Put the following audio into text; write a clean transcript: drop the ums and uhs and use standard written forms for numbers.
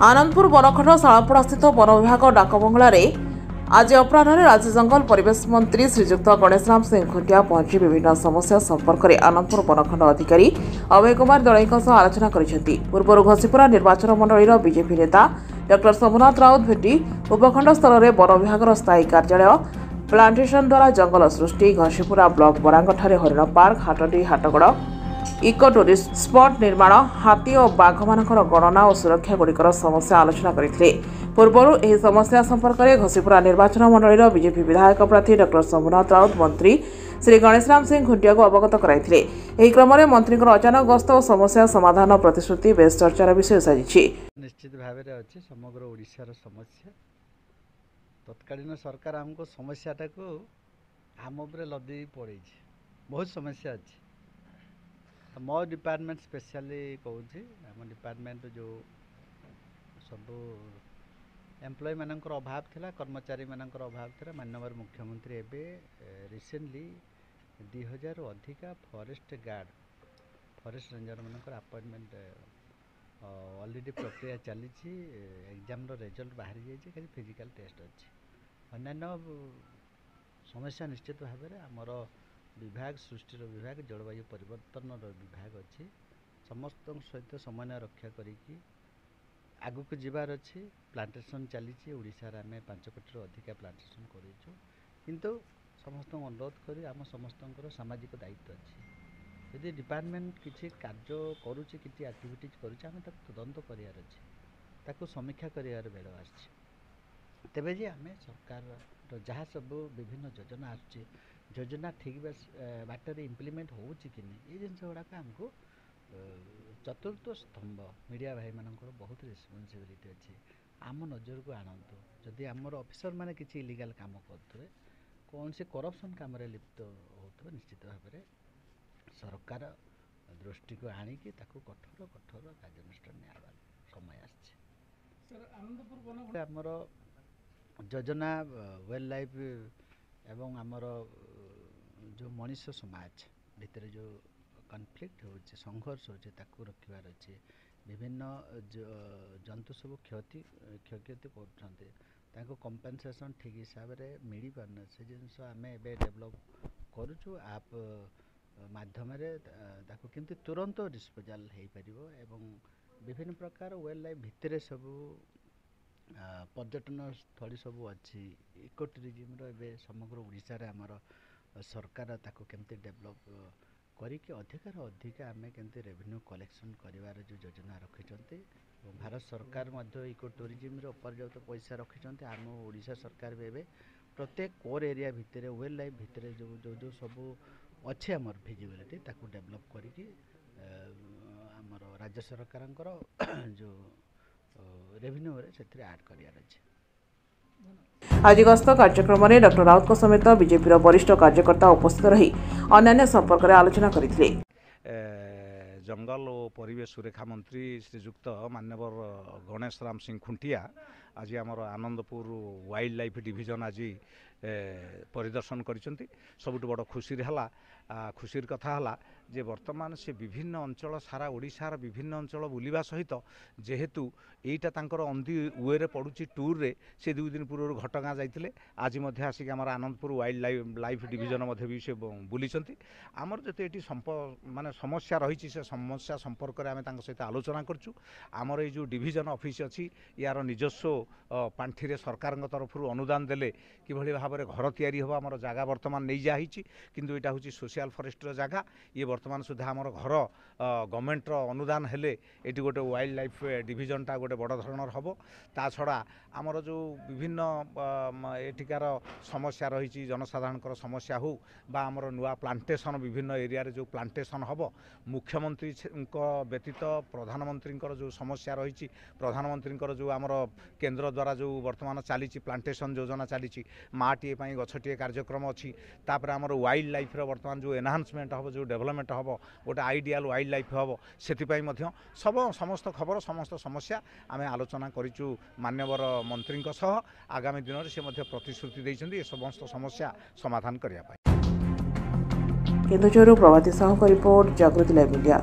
आनंदपुर बनखंड शालपड़ा स्थित वन विभाग डाकबंगलार आज अपराह राज्य जंगल परिवेश मंत्री श्रीजुक्त गणेशराम सिंह खुंटिया पहुंची विभिन्न समस्या संपर्क में आनंदपुर बनखंड अधिकारी अभय कुमार दलई आलोचना करिसेंती। पूर्व घसीपुरा निर्वाचन मंडल बीजेपी नेता डॉ सोमनाथ राउत भेटी उपखंड स्तर में वन विभाग स्थायी कार्यालय प्लांटेशन द्वारा जंगल सृष्टि, घसीपुरा ब्लॉक बरांगठारे हरिण पार्क, हाटडी हाटगड़ इको टूरिस्ट स्पॉट निर्माण, हाथी और बाघ मानकर गणना और सुरक्षा गुड़िकर समस्या आलोचना करते। पूर्व यह समस्या संपर्क में घसीपुरा निर्वाचन मंडल बीजेपी विधायक प्रार्थी डॉ सोमनाथ राउत मंत्री श्री गणेशराम सिंह खुंटिया को अवगत कराइथिले। एही क्रम में मंत्री अचानक गस्त और समस्या समाधान प्रतिश्रुति बेस चर्चार विषय साजिछि। निश्चित भाव में अच्छी समग्र ओडिशार समस्या तत्कालीन सरकार आमको समस्याटा को आम उपर लदी पड़े बहुत समस्या अच्छी। मो डिपार्टमेंट स्पेशली कहूँ आम डिपार्टमेंट जो सब एम्प्लॉय मानकर अभाव थिला, कर्मचारी मानकर अभाव थिला। माननीय मुख्यमंत्री एबे रिसेंटली 2000 अधिका फॉरेस्ट गार्ड फॉरेस्ट रेंजर मानकर अपॉइंटमेंट ऑलरेडी प्रक्रिया चली। एग्जाम रिजल्ट बाहरी जाइए, खाली फिजिकल टेस्ट अच्छी। अन्य समस्या निश्चित भाव में आमर विभाग सृष्टिर विभाग जलवायु परिवर्तन विभाग अच्छी। समस्त सहित समन्वय रक्षा करी आगु को जीवार अच्छी। प्लांटेशन चली ओडिशार आम 5 कोटी अधिका प्लांटेशन करूँ, किंतु समस्त अनुरोध करी आम समस्त सामाजिक दायित्व अच्छी। यदि डिपार्टमेंट किसी कार्य करुच्चे किसी एक्टिविटीज करुच्चे आम तदंत करार अच्छे, ताकू समीक्षा करार बेल आसी। तेबे जे आम सरकार जहाँ सब विभिन्न योजना आसुचे योजना ठीक बाटर इम्प्लीमेंट हो कि नहीं ये जिन गुड़ाक आमको चतुर्थ स्तंभ मीडिया भाई मान बहुत रेस्पॉन्सिबिलिटी अच्छी। आम नजर को आणतु जदि आमर ऑफिसर माने किसी इलीगल काम करते कौन से करप्शन काम लिप्त हो निश्चित भाव में सरकार दृष्टि को आणिकी कठोर कठोर कार्यानुष्ठान नियार समय आमर योजना वेल लाइफ एवं आमर जो मनुष्य समाज भितर जो कन्फ्लिक्ट हो संघर्ष हो रखार अच्छे। विभिन्न जंतु सब क्षति कर कंपेनसेशन ठीक हिसाब से मिल पारना से जिनस आम ए डेभलप करुचु आप माध्यम केमती तुरंत डिस्पोजाल हो पार एवं विभिन्न प्रकार वाइल्ड लाइफ भितर सब पर्यटन स्थली सब अच्छी। इको टूरिज्म रे समग्र ओडिशा रे आमर सरकार ताको केमती डेभलप करिके अधिकार अधिक आम केमती रेवेन्यू कलेक्शन करिवार जो योजना रखिछन्ते। भारत सरकार मध्य इको टूरिज्म रे पर्याप्त पैसा रखिछन्ते। आम ओडिशा सरकार भी प्रत्येक कोर एरिया भितर वाइल्ड लाइफ भितर जो जो जो सब अच्छे आमर विजिबिलिटी ताको डेभलप करिके आमर राज्य सरकार जो रेवेन्यू से ऐड करियार अछि। आज गस्त कार्यक्रम में डॉ राउत समेत बीजेपी वरिष्ठ कार्यकर्ता उपस्थित रही अन्य संपर्क में आलोचना करथिले। जंगल और परिवेश सुरक्षा मंत्री श्रीजुक्त माननीय गणेशराम सिंह खुंटिया आज आमर आनंदपुर वाइल्ड लाइफ डिविजन आज परिदर्शन करिसेंती। सबुठ बड़ खुशीर कथा हला जे वर्तमान से विभिन्न अंचल सारा ओडिशार विभिन्न अंचल बुलिबा सहित जेहेतु एटा तांकर अंधी वे पड़ुची टूर रे से 2 दिन पूर्व घटगाँ जाइतिले। आज मध्य आसिक आमर आनंदपुर वाइल्ड लाइफ डिविजन मध्य भी से बुलीचंती। आमर जते एटी माने समस्या रही से समस्या संपर्क में आम तांक सहित आलोचना करचु। आमर ये जो डिविजन ऑफिस अच्छी यार निजस्व पांठि रे सरकार तरफ अनुदान देले कि भली भाव में घर तैयारी हो आमर जगह वर्तमान नहीं जाही किंतु एटा होची सोशल फॉरेस्टर जगह। ये वर्तमान सुधा आमर घर गवर्नमेंट अनुदान हेले एटी गोटे वाइल्ड लाइफ डिविजनटा गोटे बड़ धरणर हम। ता छड़ा आमर जो विभिन्न एटिकार समस्या रही जनसाधारण समस्या हो बा आमर नुआ प्लांटेशन विभिन्न एरिया रे जो प्लांटेशन हम मुख्यमंत्री व्यतीत प्रधानमंत्री जो समस्या रही प्रधानमंत्री जो आमर केंद्र द्वारा जो वर्तमान चली प्लांटेशन योजना चली माटीए गछटीए कार्यक्रम अच्छी। तापर आमर वाइल्ड लाइफ वर्तमान जो एनहांसमेंट हम जो डेवलपमेंट हम गोटे आइडियल वाइल्ड लाइफ हम से सब समस्त खबर समस्त समस्या आम आलोचना करूँ मान्यवर मंत्री आगामी दिन में से प्रतिश्रुति देते समस्त समस्या समाधान करने। केन्दुझर प्रभाती साहू का रिपोर्ट, जागृति लाइव मीडिया।